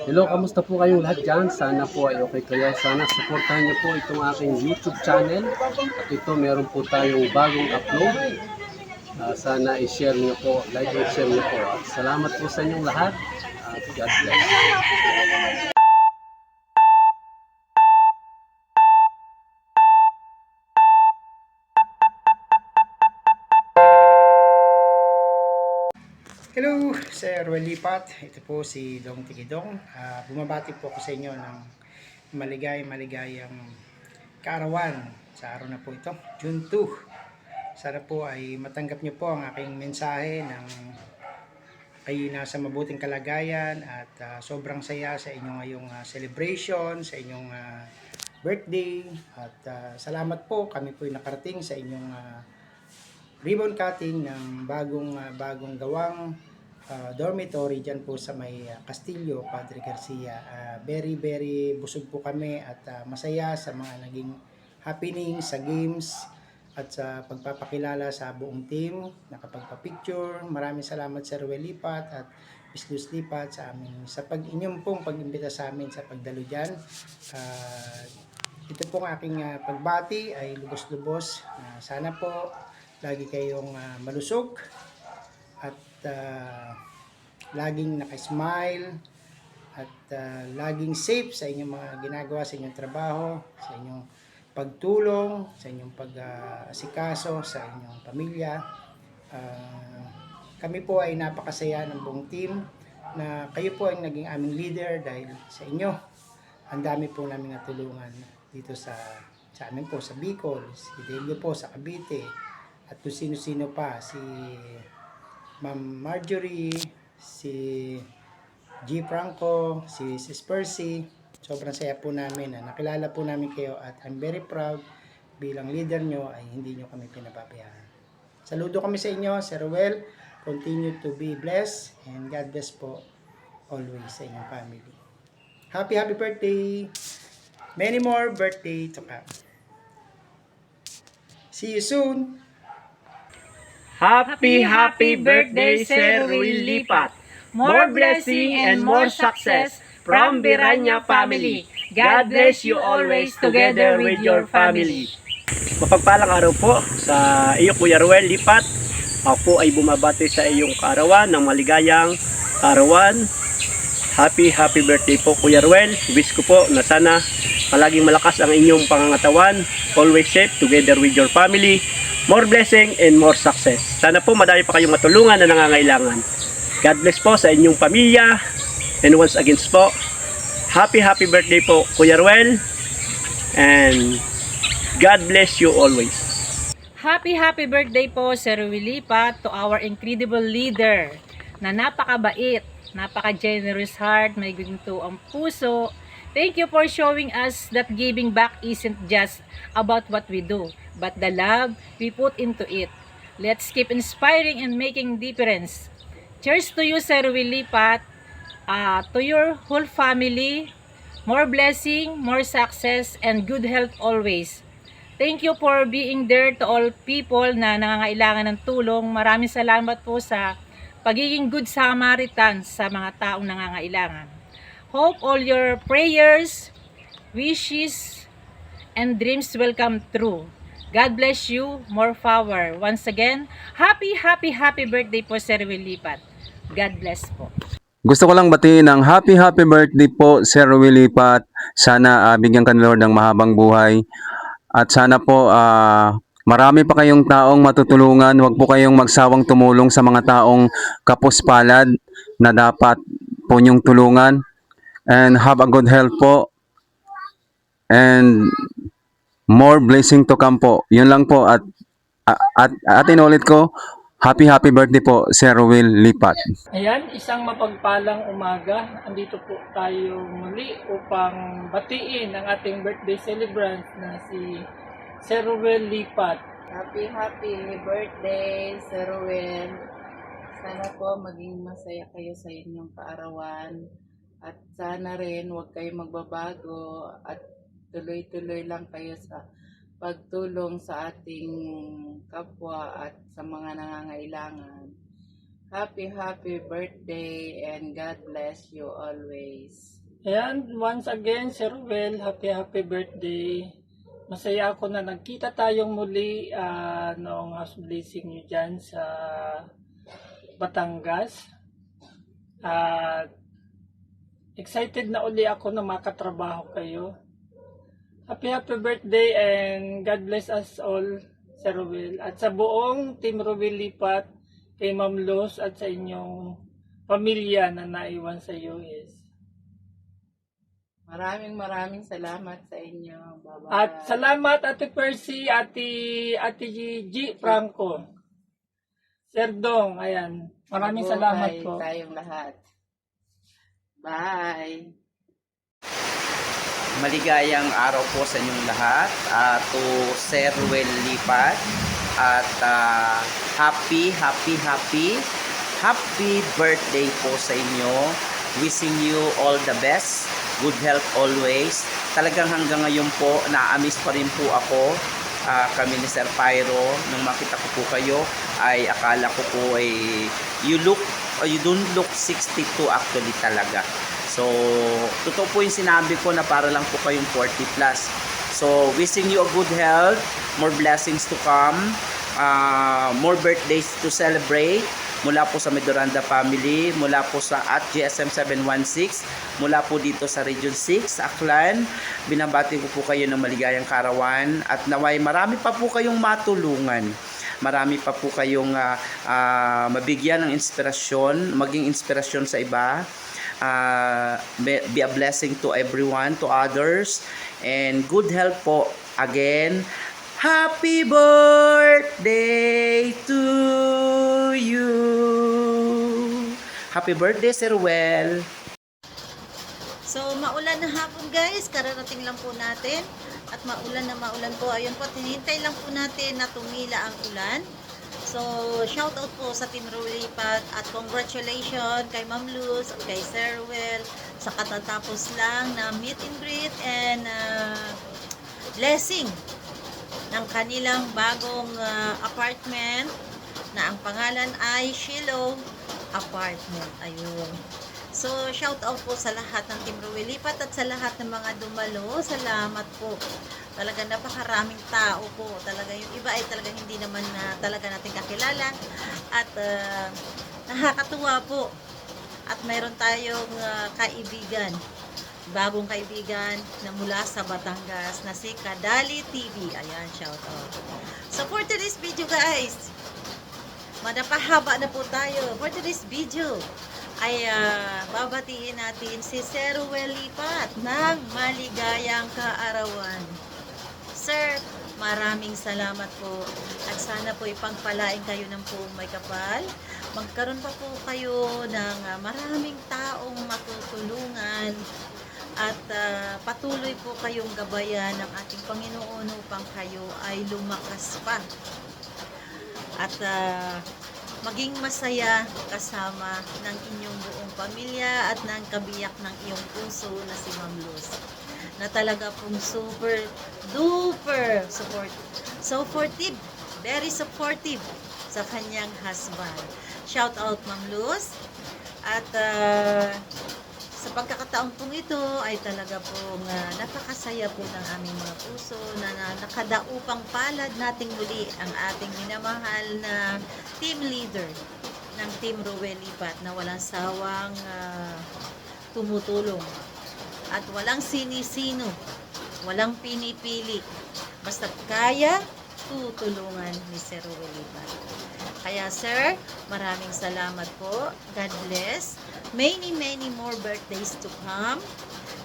Hello, kamusta po kayong lahat dyan? Sana po ay okay kayo. Sana supportahan niyo po itong aking YouTube channel. At ito, meron po tayong bagong upload. Sana i-share niyo po, like and share niyo po. At salamat po sa inyong lahat. God bless. Hello, Sir Lipat. Ito po si Dong Tikidong. Bumabati po ako sa inyo ng maligayang kaarawan sa araw na po ito, June 2. Sana po ay matanggap niyo po ang aking mensahe ng kayo nasa mabuting kalagayan at sobrang saya sa inyong ngayong celebration, sa inyong birthday. At salamat po, kami po ay nakarating sa inyong ribbon cutting ng bagong gawang dormitory dyan po sa may Castillo, Padre Garcia. Very busog po kami at masaya sa mga naging happening sa games at sa pagpapakilala sa buong team, nakapagpa-picture. Maraming salamat Sir Lipat at Miss Luz Lipat sa amin sa inyong pong pag-imbita sa amin sa pagdalo dyan. Ito pong aking pagbati ay lubos-lubos. Sana po lagi kayong malusog at laging naka-smile at laging safe sa inyong mga ginagawa sa inyong trabaho, sa inyong pagtulong, sa inyong pag-asikaso sa inyong pamilya. Kami po ay napakasaya ng buong team na kayo po ay naging aming leader dahil sa inyo. Ang dami po namin natulungan dito sa amin po sa Bicol, si Delio po sa Cavite, at kung sino-sino pa, si Ma'am Marjorie, si G. Franco, si Sis Percy. Sobrang saya po namin na nakilala po namin kayo at I'm very proud bilang leader nyo ay hindi nyo kami pinapabayaan. Saludo kami sa inyo, Sir Ruel. Continue to be blessed and God bless po always sa inyong family. Happy birthday! Many more birthday to come. See you soon! Happy birthday, Sir Will Lipat. More blessing and more success from Biranya family. God bless you always together with your family. Mapagpalang araw po sa iyo, Kuya Ruel Lipat. Ako po ay bumabati sa iyong kaarawan ng maligayang kaarawan. Happy birthday po, Kuya Ruel. Wish ko po na sana palaging malakas ang inyong pangangatawan. Always safe together with your family. More blessing and more success. Sana po madami pa kayong matulungan na nangangailangan. God bless po sa inyong pamilya. And once again po, happy birthday po, Kuya Ruel. And God bless you always. Happy birthday po, Sir Will Lipat, to our incredible leader na napakabait, napaka-generous heart, may ginto ang puso. Thank you for showing us that giving back isn't just about what we do, but the love we put into it. Let's keep inspiring and making difference. Cheers to you, Sir Will Lipat, to your whole family. More blessing, more success, and good health always. Thank you for being there to all people na nangangailangan ng tulong. Maraming salamat po sa pagiging good Samaritan sa mga taong nangangailangan. Hope all your prayers, wishes, and dreams will come true. God bless you, more power. Once again, happy birthday po, Sir Will Lipat. God bless po. Gusto ko lang batiin ng happy birthday po, Sir Willie Pat. Sana bigyan ka ni Lord ng mahabang buhay. At sana po marami pa kayong taong matutulungan. Huwag po kayong magsawang tumulong sa mga taong kapuspalad na dapat po niyong tulungan. And have a good health po. And more blessing to come po. Yun lang po. At inulit ko, happy birthday po, Sir Will Lipat. Ayan, isang mapagpalang umaga. Andito po tayo muli upang batiin ang ating birthday celebrant na si Sir Ruel Lipat. Happy birthday, Sir Ruel. Sana po maging masaya kayo sa inyong kaarawan. At sana rin huwag kayong magbabago at tuloy-tuloy lang kayo sa pagtulong sa ating kapwa at sa mga nangangailangan. happy birthday and God bless you always. Ayan, once again, Sir Ruel, happy birthday. Masaya ako na nagkita tayong muli noong house blessing nyo dyan sa Batangas. At excited na uli ako na makatrabaho kayo. Happy birthday and God bless us all, Sir Ruel. At sa buong Team Ruel Lipat, kay Ma'am Luz at sa inyong pamilya na naiwan sa US. Maraming salamat sa inyo. Bye-bye. At salamat Ate Percy, Ate G. Franco. Sir Dong, ayan. Maraming salamat Mabuhay po. tayong lahat. Bye. Maligayang araw po sa inyong lahat. To Sir Ruel Lipat. At happy birthday po sa inyo. Wishing you all the best. Good health always. Talagang hanggang ngayon po, na-amiss pa rin po ako. Kami ni Sir Pyro, nung makita ko po kayo, ay akala ko po ay you don't look 62 actually talaga. So, totoo po yung sinabi ko na para lang po kayong 40 plus. So, wishing you a good health, more blessings to come, more birthdays to celebrate, mula po sa Medoranda family, mula po sa at GSM 716, mula po dito sa Region 6, Aklan. Binabati ko po kayo ng maligayang karawan at naway marami pa po kayong matulungan. Marami pa po kayong mabigyan ng inspirasyon, maging inspirasyon sa iba. Be a blessing to everyone, to others, and good health po. Again, happy birthday to you. Happy birthday, Sir Ruel. So, maulan na hapon guys, kararating lang po natin. At maulan po, ayun po, tinintay lang po natin na tumila ang ulan. So, shout out po sa Team Ruel Lipat at congratulations kay Ma'am Luz at kay Sir Ruel sa katatapos lang na meet and greet and blessing ng kanilang bagong apartment na ang pangalan ay Shiloh Apartment. Ayun. So, shout out po sa lahat ng Team Ruel Lipat at sa lahat ng mga dumalo. Salamat po. Talaga napakaraming tao po. Talaga yung iba ay talaga hindi naman na talaga natin kakilala. At nakakatuwa po. At mayroon tayong kaibigan. Bagong kaibigan na mula sa Batangas na si Kadali TV. Ayan, shout out. So, for today's video guys, madapahaba na po tayo. For today's video, ay babatiin natin si Sir Ruel Lipat ng maligayang kaarawan. Sir, maraming salamat po at sana po ipagpalain kayo ng buong may kapal. Magkaroon pa po kayo ng maraming taong matutulungan at patuloy po kayong gabayan ng ating Panginoon upang kayo ay lumakas pa. At maging masaya kasama ng inyong buong pamilya at ng kabiyak ng iyong puso na si Ma'am Luz, na talaga pong super duper supportive, very supportive sa kanyang husband. Shout out Ma'am Luz. At sa pagkakataon pong ito ay talaga pong napakasaya po ng aming mga puso na nakadaupang palad nating muli ang ating minamahal na team leader ng Team Ruel Lipat na walang sawang tumutulong at walang sinisino, walang pinipili. Basta kaya, tutulungan ni Sir Ruel Lipat. Kaya sir, maraming salamat po. God bless. Many more birthdays to come.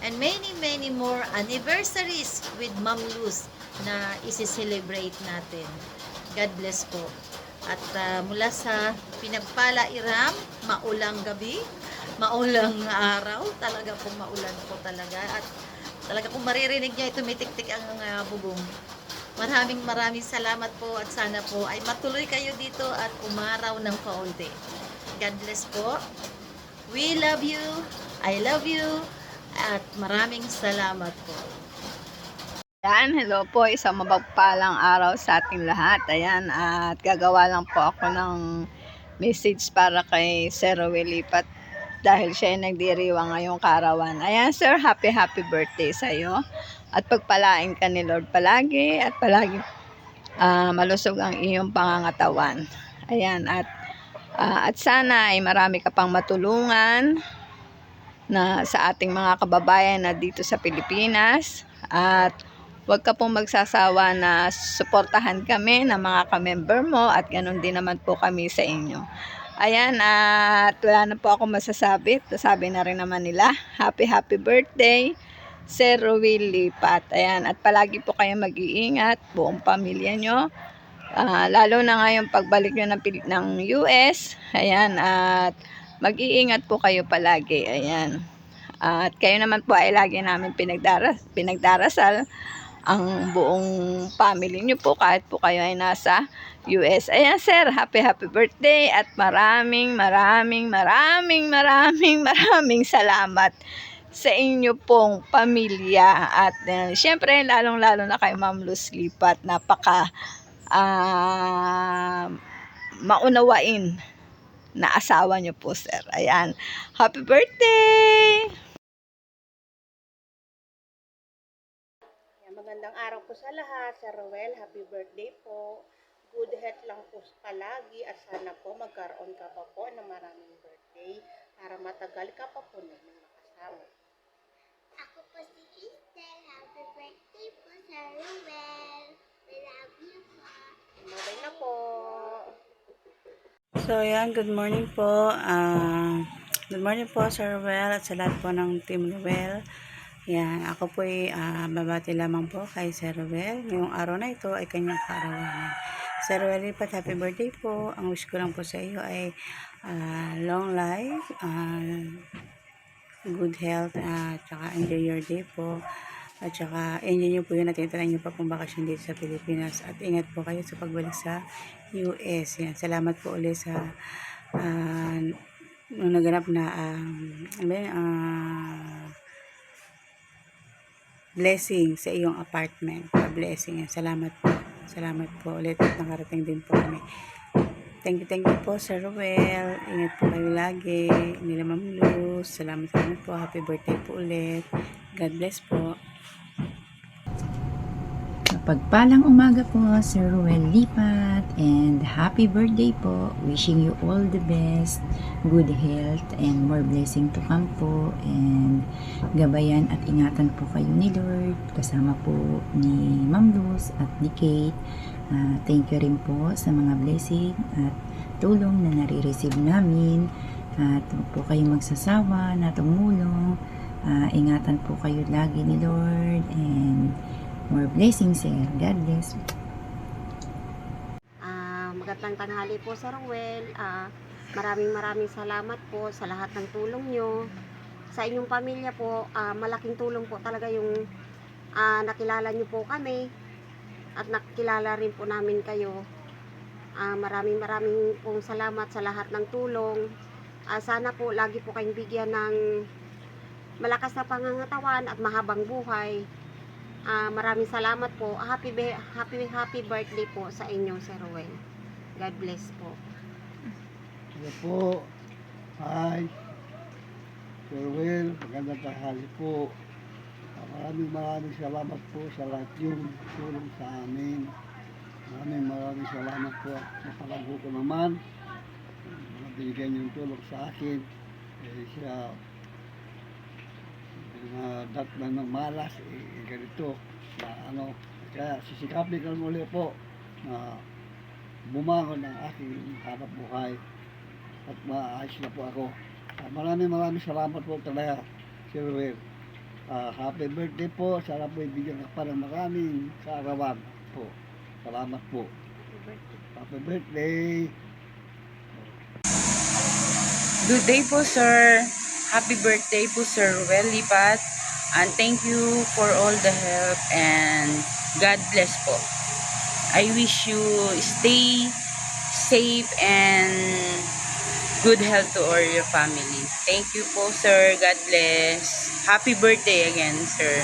And many more anniversaries with Ma'am Luz na isi-celebrate natin. God bless po. At mula sa pinagpala Iram, maulang gabi, maulang araw, talaga pong maulan po talaga. At talaga kung maririnig niya, tumitik-tik ang bubong. Maraming salamat po at sana po ay matuloy kayo dito at umaraw ng kaunti. God bless po. We love you. I love you. At maraming salamat po. Ayan, hello po. Isang mapagpalang araw sa ating lahat. Ayan, at gagawa lang po ako ng message para kay Sir Ruel Lipat dahil siya ay nagdiriwang ngayong kaarawan. Ayan sir, happy birthday sa iyo. At pagpalain ka ni Lord palagi at palagi malusog ang iyong pangangatawan. Ayan, at sana ay marami ka pang matulungan na sa ating mga kababayan na dito sa Pilipinas. At huwag ka pong magsasawa na suportahan kami ng mga kamember mo at ganun din naman po kami sa inyo. Ayan, at wala na po ako masasabi. Sabi na rin naman nila, happy birthday, Sir Ruel Lipat. Ayan, at palagi po kayo mag-iingat, buong pamilya nyo. Lalo na ngayong pagbalik nyo ng US. Ayan, at mag-iingat po kayo palagi. Ayan. At kayo naman po ay lagi namin pinagdarasal ang buong family nyo po kahit po kayo ay nasa US. Ayan sir, happy birthday at maraming salamat sa inyo pong pamilya. At syempre lalong-lalo na kay Ma'am Luz Lipat, napaka maunawain na asawa niyo po sir. Ayan, happy birthday! Magandang araw po sa lahat. Sir Ruel, happy birthday po. Good health lang po palagi at sana po magkaroon ka pa po ng maraming birthday para matagal ka pa po namin makasama. Ako po si Crystal. Happy birthday po, Sir Ruel. We love you po. Mabay na po. So, yan, good morning po. Good morning po, Sir Ruel, at sa lahat po ng Team Ruel. Yan, ako po ay babati lamang po kay Sir Ruel. Ngayong araw na ito ay kanyang kaarawan. Sir Ruel Lipat, happy birthday po. Ang wish ko lang po sa iyo ay long life, good health, at saka enjoy your day po. At saka enjoy nyo po yun at tinatala nyo pa pong bakasyon dito sa Pilipinas. At ingat po kayo sa pagbalik sa US. Yan, salamat po ulit sa nung naganap na blessing sa iyong apartment. Blessing. Salamat po. Salamat po ulit at nakarating din po kami. Thank you po, Sir Ruel. Ingat po kayo lagi. Nila Ma'am Luz. Salamat po. Happy birthday po ulit. God bless po. Pagpalang umaga po, Sir Ruel Lipat, and happy birthday po. Wishing you all the best, good health, and more blessing to come po. And gabayan at ingatan po kayo ni Lord, kasama po ni Ma'am Luz at ni Kate. Thank you rin po sa mga blessing at tulong na nare-receive namin. At huwag po kayong magsasawa na tumulong. Ingatan po kayo lagi ni Lord, and more blessings, sir. God bless. Magandang tanghali po, Sir Ruel. Maraming salamat po sa lahat ng tulong nyo. Sa inyong pamilya po, malaking tulong po talaga yung nakilala nyo po kami at nakilala rin po namin kayo. Maraming pong salamat sa lahat ng tulong. Sana po lagi po kayong bigyan ng malakas na pangangatawan at mahabang buhay. Maraming salamat po. Happy birthday po sa inyo, Sir Ruel. God bless po. Hello po. Hi. Sir Ruel, magandang tanghali po. Maraming salamat po sa lahat yung tulong sa amin. Maraming salamat po. Napalago ko naman. Binigyan yung tulong sa akin. Siya dat na ng malas, ganito na kaya sisikapin ko muli po na bumangon ang aking hanap buhay at maayos na po ako. Maraming salamat po talaga, Sir Ruel. Happy birthday po. Sana po ibigyan ka pa ng maraming kaarawan po. Salamat po. Happy birthday. Good day po, sir. Happy birthday po, Sir Ruel Lipat. And thank you for all the help and God bless po. I wish you stay safe and good health to all your family. Thank you po, sir. God bless. Happy birthday again, sir.